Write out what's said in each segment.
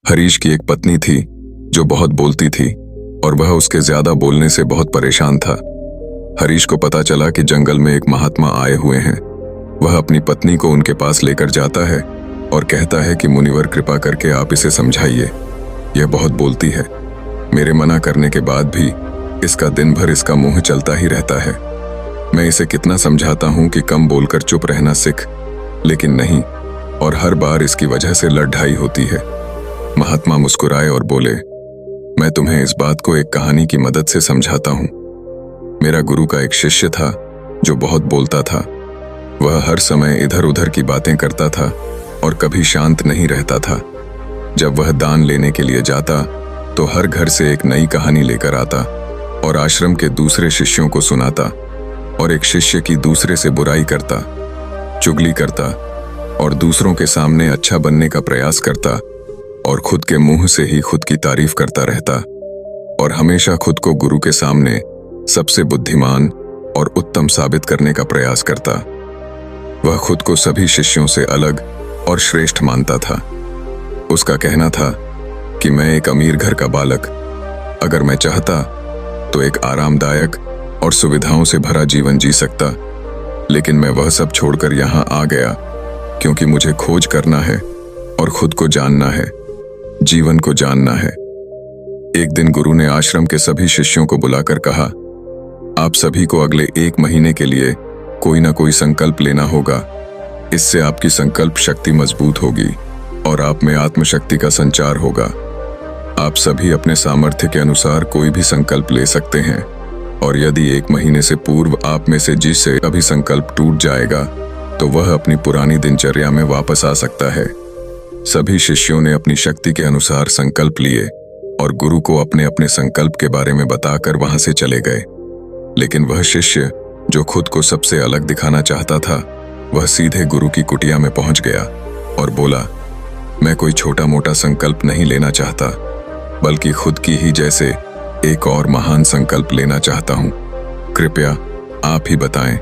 हरीश की एक पत्नी थी जो बहुत बोलती थी और वह उसके ज्यादा बोलने से बहुत परेशान था। हरीश को पता चला कि जंगल में एक महात्मा आए हुए हैं। वह अपनी पत्नी को उनके पास लेकर जाता है और कहता है कि मुनिवर कृपा करके आप इसे समझाइए, यह बहुत बोलती है। मेरे मना करने के बाद भी इसका दिन भर इसका मुंह चलता ही रहता है। मैं इसे कितना समझाता हूं कि कम बोलकर चुप रहना सीख, लेकिन नहीं, और हर बार इसकी वजह से लड़ाई होती है। महात्मा मुस्कुराए और बोले, मैं तुम्हें इस बात को एक कहानी की मदद से समझाता हूं। मेरा गुरु का एक शिष्य था जो बहुत बोलता था। वह हर समय इधर उधर की बातें करता था और कभी शांत नहीं रहता था। जब वह दान लेने के लिए जाता तो हर घर से एक नई कहानी लेकर आता और आश्रम के दूसरे शिष्यों को सुनाता, और एक शिष्य की दूसरे से बुराई करता, चुगली करता और दूसरों के सामने अच्छा बनने का प्रयास करता और खुद के मुंह से ही खुद की तारीफ करता रहता और हमेशा खुद को गुरु के सामने सबसे बुद्धिमान और उत्तम साबित करने का प्रयास करता। वह खुद को सभी शिष्यों से अलग और श्रेष्ठ मानता था। उसका कहना था कि मैं एक अमीर घर का बालक, अगर मैं चाहता तो एक आरामदायक और सुविधाओं से भरा जीवन जी सकता, लेकिन मैं वह सब छोड़कर यहाँ आ गया क्योंकि मुझे खोज करना है और खुद को जानना है, जीवन को जानना है। एक दिन गुरु ने आश्रम के सभी शिष्यों को बुलाकर कहा, आप सभी को अगले 1 महीने के लिए कोई ना कोई संकल्प लेना होगा। इससे आपकी संकल्प शक्ति मजबूत होगी और आप में आत्मशक्ति का संचार होगा। आप सभी अपने सामर्थ्य के अनुसार कोई भी संकल्प ले सकते हैं, और यदि 1 महीने से पूर्व आप में से जिससे अभी संकल्प टूट जाएगा तो वह अपनी पुरानी दिनचर्या में वापस आ सकता है। सभी शिष्यों ने अपनी शक्ति के अनुसार संकल्प लिए और गुरु को अपने अपने संकल्प के बारे में बताकर वहां से चले गए। लेकिन वह शिष्य जो खुद को सबसे अलग दिखाना चाहता था, वह सीधे गुरु की कुटिया में पहुंच गया और बोला, मैं कोई छोटा मोटा संकल्प नहीं लेना चाहता, बल्कि खुद की ही जैसे एक और महान संकल्प लेना चाहता हूं। कृपया आप ही बताएं,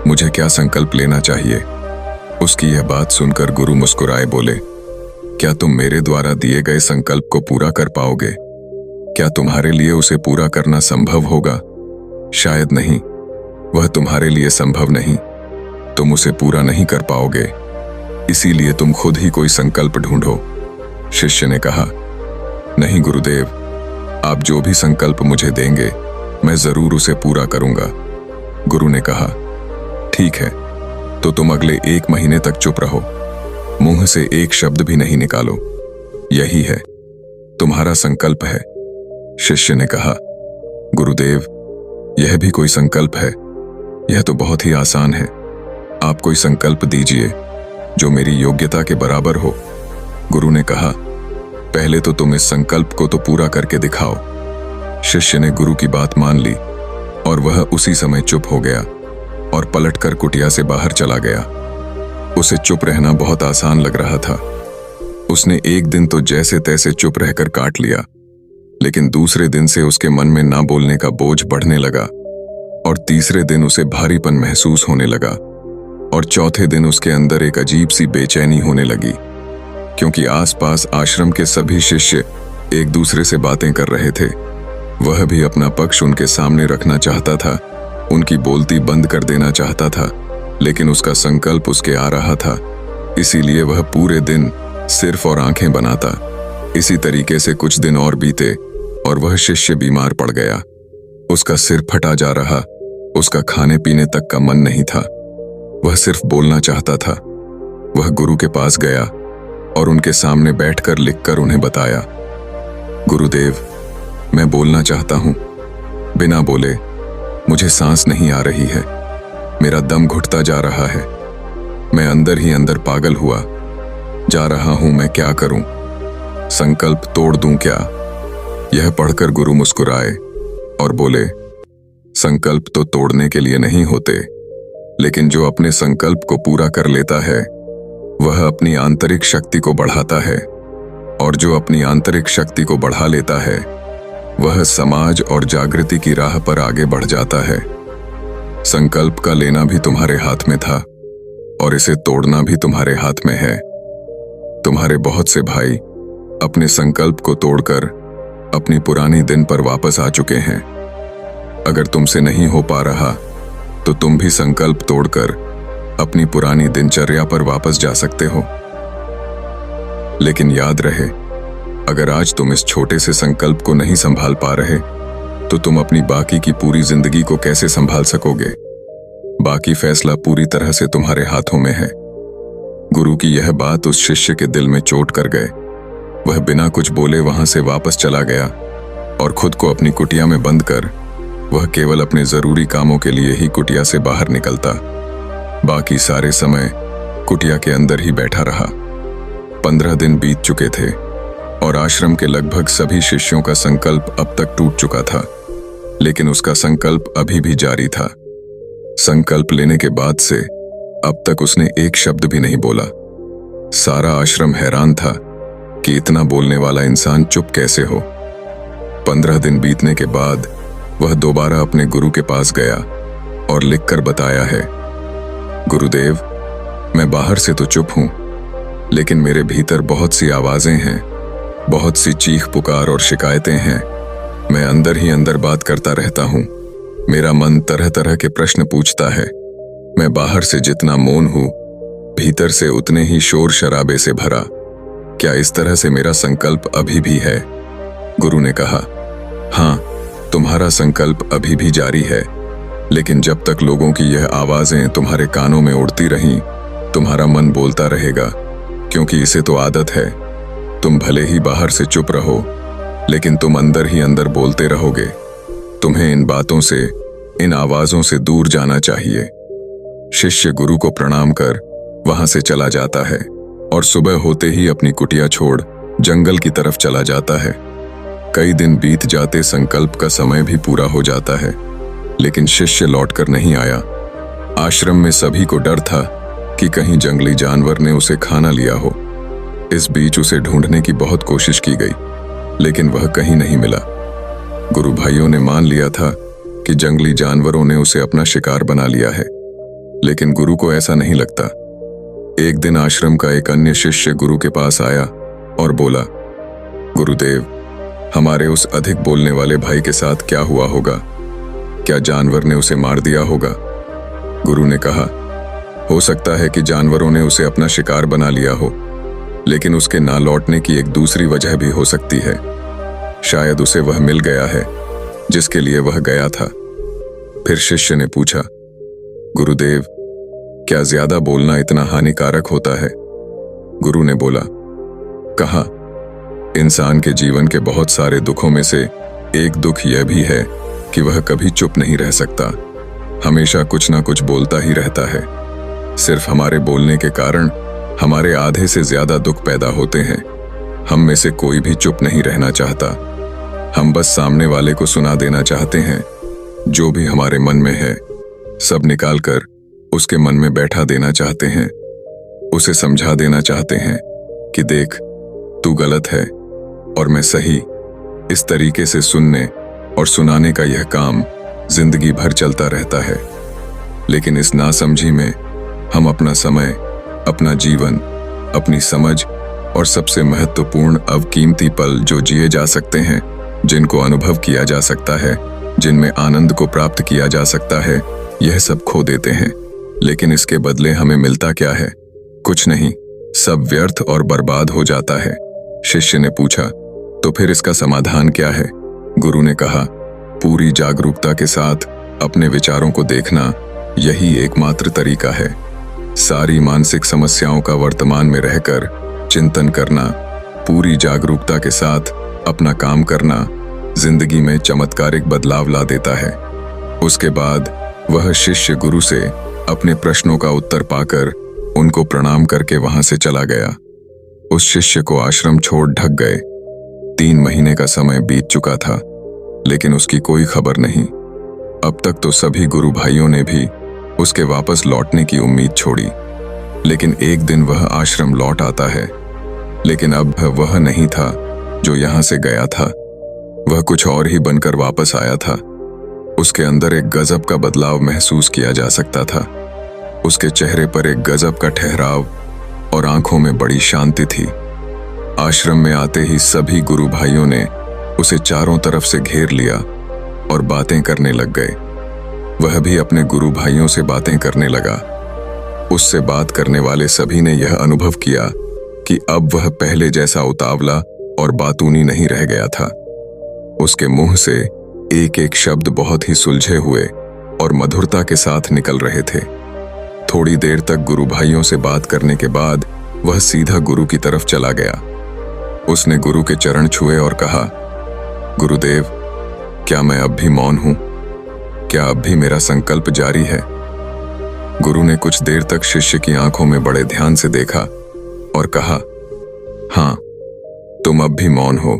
मुझे क्या संकल्प लेना चाहिए। उसकी यह बात सुनकर गुरु मुस्कुराए बोले, क्या तुम मेरे द्वारा दिए गए संकल्प को पूरा कर पाओगे? क्या तुम्हारे लिए उसे पूरा करना संभव होगा? शायद नहीं, वह तुम्हारे लिए संभव नहीं। तुम उसे पूरा नहीं कर पाओगे, इसीलिए तुम खुद ही कोई संकल्प ढूंढो। शिष्य ने कहा, नहीं गुरुदेव, आप जो भी संकल्प मुझे देंगे मैं जरूर उसे पूरा करूंगा। गुरु ने कहा, ठीक है, तो तुम अगले 1 महीने तक चुप रहो, मुंह से एक शब्द भी नहीं निकालो। यही है, तुम्हारा संकल्प है। शिष्य ने कहा, गुरुदेव, यह भी कोई संकल्प है? यह तो बहुत ही आसान है। आप कोई संकल्प दीजिए जो मेरी योग्यता के बराबर हो। गुरु ने कहा, पहले तो तुम इस संकल्प को तो पूरा करके दिखाओ। शिष्य ने गुरु की बात मान ली और वह उसी समय चुप हो गया और पलटकर कुटिया से बाहर चला गया। उसे चुप रहना बहुत आसान लग रहा था। उसने एक दिन तो जैसे तैसे चुप रहकर काट लिया, लेकिन दूसरे दिन से उसके मन में ना बोलने का बोझ बढ़ने लगा, और तीसरे दिन उसे भारीपन महसूस होने लगा, और चौथे दिन उसके अंदर एक अजीब सी बेचैनी होने लगी, क्योंकि आसपास आश्रम के सभी शिष्य एक दूसरे से बातें कर रहे थे। वह भी अपना पक्ष उनके सामने रखना चाहता था, उनकी बोलती बंद कर देना चाहता था, लेकिन उसका संकल्प उसके आ रहा था, इसीलिए वह पूरे दिन सिर्फ और आंखें बनाता। इसी तरीके से कुछ दिन और बीते और वह शिष्य बीमार पड़ गया। उसका सिर फटा जा रहा, उसका खाने पीने तक का मन नहीं था, वह सिर्फ बोलना चाहता था। वह गुरु के पास गया और उनके सामने बैठकर लिखकर उन्हें बताया, गुरुदेव, मैं बोलना चाहता हूं, बिना बोले मुझे सांस नहीं आ रही है, मेरा दम घुटता जा रहा है, मैं अंदर ही अंदर पागल हुआ जा रहा हूं, मैं क्या करूं? संकल्प तोड़ दूं क्या? यह पढ़कर गुरु मुस्कुराए और बोले, संकल्प तो तोड़ने के लिए नहीं होते, लेकिन जो अपने संकल्प को पूरा कर लेता है वह अपनी आंतरिक शक्ति को बढ़ाता है, और जो अपनी आंतरिक शक्ति को बढ़ा लेता है वह समाज और जागृति की राह पर आगे बढ़ जाता है। संकल्प का लेना भी तुम्हारे हाथ में था और इसे तोड़ना भी तुम्हारे हाथ में है। तुम्हारे बहुत से भाई अपने संकल्प को तोड़कर अपनी पुरानी दिन पर वापस आ चुके हैं। अगर तुमसे नहीं हो पा रहा तो तुम भी संकल्प तोड़कर अपनी पुरानी दिनचर्या पर वापस जा सकते हो। लेकिन याद रहे, अगर आज तुम इस छोटे से संकल्प को नहीं संभाल पा रहे तो तुम अपनी बाकी की पूरी जिंदगी को कैसे संभाल सकोगे। बाकी फैसला पूरी तरह से तुम्हारे हाथों में है। गुरु की यह बात उस शिष्य के दिल में चोट कर गए। वह बिना कुछ बोले वहां से वापस चला गया और खुद को अपनी कुटिया में बंद कर वह केवल अपने जरूरी कामों के लिए ही कुटिया से बाहर निकलता। बाकी सारे समय कुटिया के अंदर ही बैठा रहा। 15 दिन बीत चुके थे और आश्रम के लगभग सभी शिष्यों का संकल्प अब तक टूट चुका था, लेकिन उसका संकल्प अभी भी जारी था। संकल्प लेने के बाद से अब तक उसने एक शब्द भी नहीं बोला। सारा आश्रम हैरान था कि इतना बोलने वाला इंसान चुप कैसे हो। 15 दिन बीतने के बाद वह दोबारा अपने गुरु के पास गया और लिखकर बताया है, गुरुदेव, मैं बाहर से तो चुप हूं, लेकिन मेरे भीतर बहुत सी आवाजें हैं, बहुत सी चीख पुकार और शिकायतें हैं। मैं अंदर ही अंदर बात करता रहता हूं। मेरा मन तरह तरह के प्रश्न पूछता है। मैं बाहर से जितना मौन हूं, भीतर से उतने ही शोर शराबे से भरा। क्या इस तरह से मेरा संकल्प अभी भी है? गुरु ने कहा, हाँ, तुम्हारा संकल्प अभी भी जारी है, लेकिन जब तक लोगों की यह आवाजें तुम्हारे कानों में उड़ती रहीं, तुम्हारा मन बोलता रहेगा, क्योंकि इसे तो आदत है। तुम भले ही बाहर से चुप रहो, लेकिन तुम अंदर ही अंदर बोलते रहोगे। तुम्हें इन बातों से, इन आवाजों से दूर जाना चाहिए। शिष्य गुरु को प्रणाम कर वहां से चला जाता है और सुबह होते ही अपनी कुटिया छोड़ जंगल की तरफ चला जाता है। कई दिन बीत जाते संकल्प का समय भी पूरा हो जाता है, लेकिन शिष्य लौटकर नहीं आया। आश्रम में सभी को डर था कि कहीं जंगली जानवर ने उसे खाना लिया हो। इस बीच उसे ढूंढने की बहुत कोशिश की गई, लेकिन वह कहीं नहीं मिला। गुरु भाइयों ने मान लिया था कि जंगली जानवरों ने उसे अपना शिकार बना लिया है, लेकिन गुरु को ऐसा नहीं लगता। एक दिन आश्रम का एक अन्य शिष्य गुरु के पास आया और बोला, गुरुदेव, हमारे उस अधिक बोलने वाले भाई के साथ क्या हुआ होगा? क्या जानवर ने उसे मार दिया होगा? गुरु ने कहा, हो सकता है कि जानवरों ने उसे अपना शिकार बना लिया हो, लेकिन उसके ना लौटने की एक दूसरी वजह भी हो सकती है। शायद उसे वह मिल गया है जिसके लिए वह गया था। फिर शिष्य ने पूछा, गुरुदेव, क्या ज्यादा बोलना इतना हानिकारक होता है? गुरु ने बोला, कहा, इंसान के जीवन के बहुत सारे दुखों में से एक दुख यह भी है कि वह कभी चुप नहीं रह सकता, हमेशा कुछ ना कुछ बोलता ही रहता है। सिर्फ हमारे बोलने के कारण हमारे आधे से ज्यादा दुख पैदा होते हैं। हम में से कोई भी चुप नहीं रहना चाहता। हम बस सामने वाले को सुना देना चाहते हैं। जो भी हमारे मन में है सब निकालकर उसके मन में बैठा देना चाहते हैं। उसे समझा देना चाहते हैं कि देख, तू गलत है और मैं सही। इस तरीके से सुनने और सुनाने का यह काम जिंदगी भर चलता रहता है। लेकिन इस नासमझी में हम अपना समय, अपना जीवन, अपनी समझ और सबसे महत्वपूर्ण अवकीमती पल जो जिए जा सकते हैं, जिनको अनुभव किया जा सकता है, जिनमें आनंद को प्राप्त किया जा सकता है, यह सब खो देते हैं। लेकिन इसके बदले हमें मिलता क्या है? कुछ नहीं, सब व्यर्थ और बर्बाद हो जाता है। शिष्य ने पूछा, तो फिर इसका समाधान क्या है? गुरु ने कहा, पूरी जागरूकता के साथ अपने विचारों को देखना, यही एकमात्र तरीका है। सारी मानसिक समस्याओं का वर्तमान में रहकर चिंतन करना, पूरी जागरूकता के साथ अपना काम करना जिंदगी में चमत्कारिक बदलाव ला देता है। उसके बाद वह शिष्य गुरु से अपने प्रश्नों का उत्तर पाकर उनको प्रणाम करके वहां से चला गया। उस शिष्य को आश्रम छोड़ ढक गए। 3 महीने का समय बीत चुका था, लेकिन उसकी कोई खबर नहीं। अब तक तो सभी गुरु भाइयों ने भी उसके वापस लौटने की उम्मीद छोड़ी, लेकिन एक दिन वह आश्रम लौट आता है। लेकिन अब वह नहीं था जो यहां से गया था, वह कुछ और ही बनकर वापस आया था। उसके अंदर एक गजब का बदलाव महसूस किया जा सकता था। उसके चेहरे पर एक गजब का ठहराव और आंखों में बड़ी शांति थी। आश्रम में आते ही सभी गुरु भाइयों ने उसे चारों तरफ से घेर लिया और बातें करने लग गए। वह भी अपने गुरु भाइयों से बातें करने लगा। उससे बात करने वाले सभी ने यह अनुभव किया कि अब वह पहले जैसा उतावला और बातूनी नहीं रह गया था। उसके मुंह से एक एक शब्द बहुत ही सुलझे हुए और मधुरता के साथ निकल रहे थे। थोड़ी देर तक गुरु भाइयों से बात करने के बाद वह सीधा गुरु की तरफ चला गया। उसने गुरु के चरण छुए और कहा, गुरुदेव, क्या मैं अब भी मौन हूं? क्या अब भी मेरा संकल्प जारी है? गुरु ने कुछ देर तक शिष्य की आंखों में बड़े ध्यान से देखा और कहा, हां, तुम अब भी मौन हो।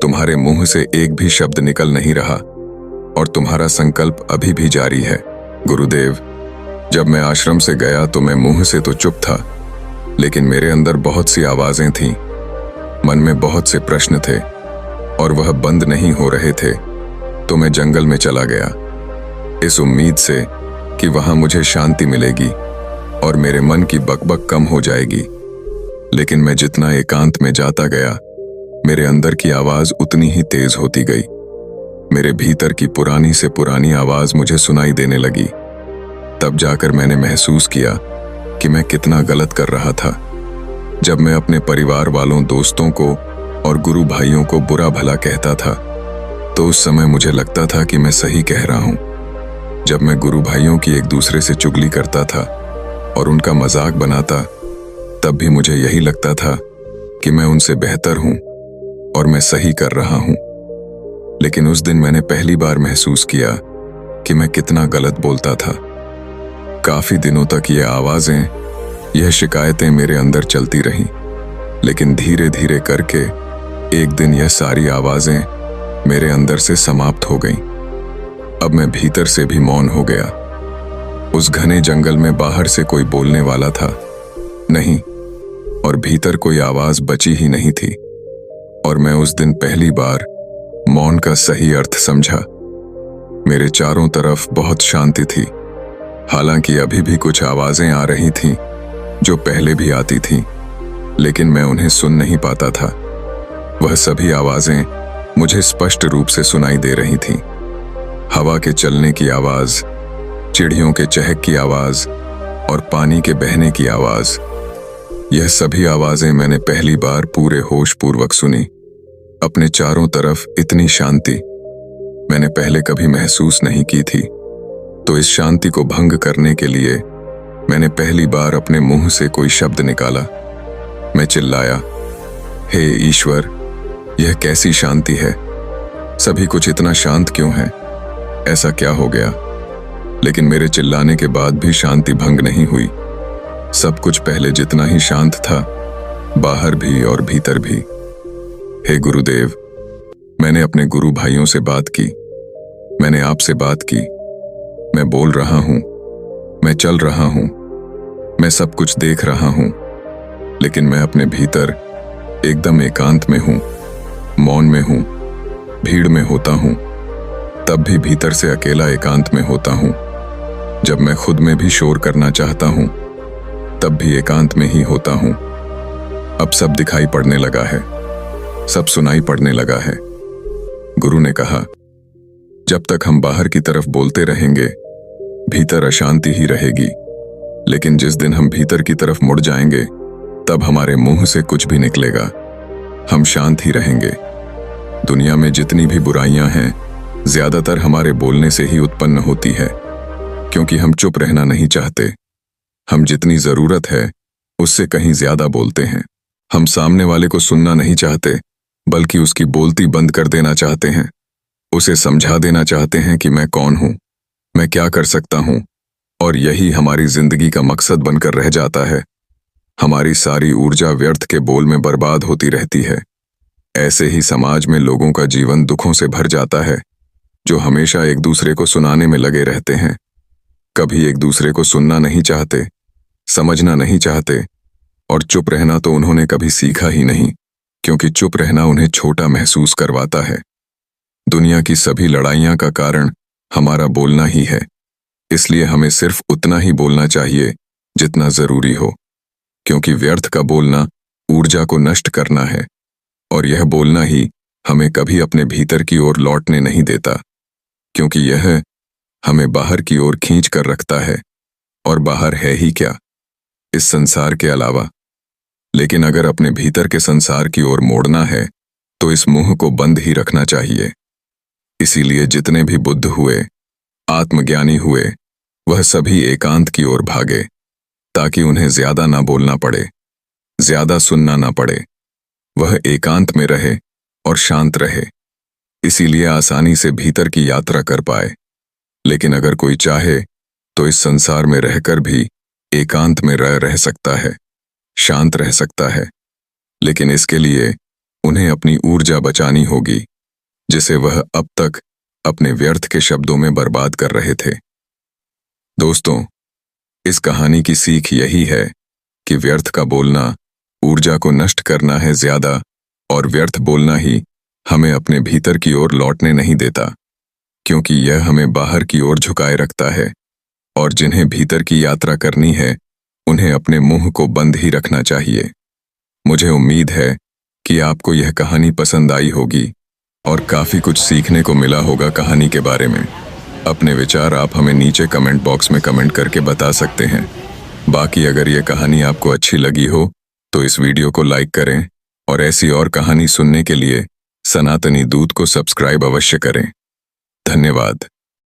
तुम्हारे मुंह से एक भी शब्द निकल नहीं रहा और तुम्हारा संकल्प अभी भी जारी है। गुरुदेव, जब मैं आश्रम से गया तो मैं मुंह से तो चुप था, लेकिन मेरे अंदर बहुत सी आवाजें थीं। मन में बहुत से प्रश्न थे और वह बंद नहीं हो रहे थे। तो मैं जंगल में चला गया, इस उम्मीद से कि वहां मुझे शांति मिलेगी और मेरे मन की बकबक कम हो जाएगी। लेकिन मैं जितना एकांत में जाता गया, मेरे अंदर की आवाज उतनी ही तेज होती गई। मेरे भीतर की पुरानी से पुरानी आवाज मुझे सुनाई देने लगी। तब जाकर मैंने महसूस किया कि मैं कितना गलत कर रहा था। जब मैं अपने परिवार वालों, दोस्तों को और गुरु भाइयों को बुरा भला कहता था, तो उस समय मुझे लगता था कि मैं सही कह रहा हूं। जब मैं गुरु भाइयों की एक दूसरे से चुगली करता था और उनका मजाक बनाता, तब भी मुझे यही लगता था कि मैं उनसे बेहतर हूं और मैं सही कर रहा हूं। लेकिन उस दिन मैंने पहली बार महसूस किया कि मैं कितना गलत बोलता था। काफी दिनों तक ये आवाजें, यह शिकायतें मेरे अंदर चलती रहीं, लेकिन धीरे धीरे करके एक दिन यह सारी आवाजें मेरे अंदर से समाप्त हो गईं। अब मैं भीतर से भी मौन हो गया। उस घने जंगल में बाहर से कोई बोलने वाला था नहीं और भीतर कोई आवाज बची ही नहीं थी। और मैं उस दिन पहली बार मौन का सही अर्थ समझा। मेरे चारों तरफ बहुत शांति थी। हालांकि अभी भी कुछ आवाजें आ रही थीं जो पहले भी आती थीं, लेकिन मैं उन्हें सुन नहीं पाता था। वह सभी आवाजें मुझे स्पष्ट रूप से सुनाई दे रही थीं। हवा के चलने की आवाज, चिड़ियों के चहक की आवाज और पानी के बहने की आवाज। यह सभी आवाजें मैंने पहली बार पूरे होश पूर्वक सुनी। अपने चारों तरफ इतनी शांति मैंने पहले कभी महसूस नहीं की थी। तो इस शांति को भंग करने के लिए मैंने पहली बार अपने मुंह से कोई शब्द निकाला। मैं चिल्लाया, हे ईश्वर, यह कैसी शांति है? सभी कुछ इतना शांत क्यों है? ऐसा क्या हो गया? लेकिन मेरे चिल्लाने के बाद भी शांति भंग नहीं हुई। सब कुछ पहले जितना ही शांत था, बाहर भी और भीतर भी। हे गुरुदेव, मैंने अपने गुरु भाइयों से बात की, मैंने आपसे बात की। मैं बोल रहा हूं, मैं चल रहा हूं, मैं सब कुछ देख रहा हूं, लेकिन मैं अपने भीतर एकदम एकांत में हूं, मौन में हूं, भीड़ में होता हूं, तब भी भीतर से अकेला एकांत में होता हूं। जब मैं खुद में भी शोर करना चाहता हूं, तब भी एकांत में ही होता हूं। अब सब दिखाई पड़ने लगा है, सब सुनाई पड़ने लगा है। गुरु ने कहा, जब तक हम बाहर की तरफ बोलते रहेंगे, भीतर अशांति ही रहेगी। लेकिन जिस दिन हम भीतर की तरफ मुड़ जाएंगे, तब हमारे मुंह से कुछ भी निकलेगा, हम शांत ही रहेंगे। दुनिया में जितनी भी बुराइयां हैं, ज्यादातर हमारे बोलने से ही उत्पन्न होती है, क्योंकि हम चुप रहना नहीं चाहते। हम जितनी जरूरत है उससे कहीं ज्यादा बोलते हैं। हम सामने वाले को सुनना नहीं चाहते, बल्कि उसकी बोलती बंद कर देना चाहते हैं। उसे समझा देना चाहते हैं कि मैं कौन हूं, मैं क्या कर सकता हूं, और यही हमारी जिंदगी का मकसद बनकर रह जाता है। हमारी सारी ऊर्जा व्यर्थ के बोल में बर्बाद होती रहती है। ऐसे ही समाज में लोगों का जीवन दुखों से भर जाता है, जो हमेशा एक दूसरे को सुनाने में लगे रहते हैं। कभी एक दूसरे को सुनना नहीं चाहते, समझना नहीं चाहते, और चुप रहना तो उन्होंने कभी सीखा ही नहीं, क्योंकि चुप रहना उन्हें छोटा महसूस करवाता है। दुनिया की सभी लड़ाइयां का कारण हमारा बोलना ही है। इसलिए हमें सिर्फ उतना ही बोलना चाहिए जितना जरूरी हो, क्योंकि व्यर्थ का बोलना ऊर्जा को नष्ट करना है, और यह बोलना ही हमें कभी अपने भीतर की ओर लौटने नहीं देता, क्योंकि यह हमें बाहर की ओर खींच कर रखता है, और बाहर है ही क्या इस संसार के अलावा। लेकिन अगर अपने भीतर के संसार की ओर मोड़ना है तो इस मुंह को बंद ही रखना चाहिए। इसीलिए जितने भी बुद्ध हुए, आत्मज्ञानी हुए, वह सभी एकांत की ओर भागे, ताकि उन्हें ज्यादा ना बोलना पड़े, ज्यादा सुनना ना पड़े। वह एकांत में रहे और शांत रहे, इसीलिए आसानी से भीतर की यात्रा कर पाए। लेकिन अगर कोई चाहे तो इस संसार में रहकर भी एकांत में रह सकता है, शांत रह सकता है, लेकिन इसके लिए उन्हें अपनी ऊर्जा बचानी होगी, जिसे वह अब तक अपने व्यर्थ के शब्दों में बर्बाद कर रहे थे। दोस्तों, इस कहानी की सीख यही है कि व्यर्थ का बोलना ऊर्जा को नष्ट करना है ज्यादा, और व्यर्थ बोलना ही हमें अपने भीतर की ओर लौटने नहीं देता, क्योंकि यह हमें बाहर की ओर झुकाए रखता है। और जिन्हें भीतर की यात्रा करनी है, उन्हें अपने मुंह को बंद ही रखना चाहिए। मुझे उम्मीद है कि आपको यह कहानी पसंद आई होगी और काफ़ी कुछ सीखने को मिला होगा कहानी के बारे में। अपने विचार आप हमें नीचे कमेंट बॉक्स में कमेंट करके बता सकते हैं। बाकी अगर यह कहानी आपको अच्छी लगी हो तो इस वीडियो को लाइक करें, और ऐसी और कहानी सुनने के लिए सनातनी दूत को सब्सक्राइब अवश्य करें। धन्यवाद।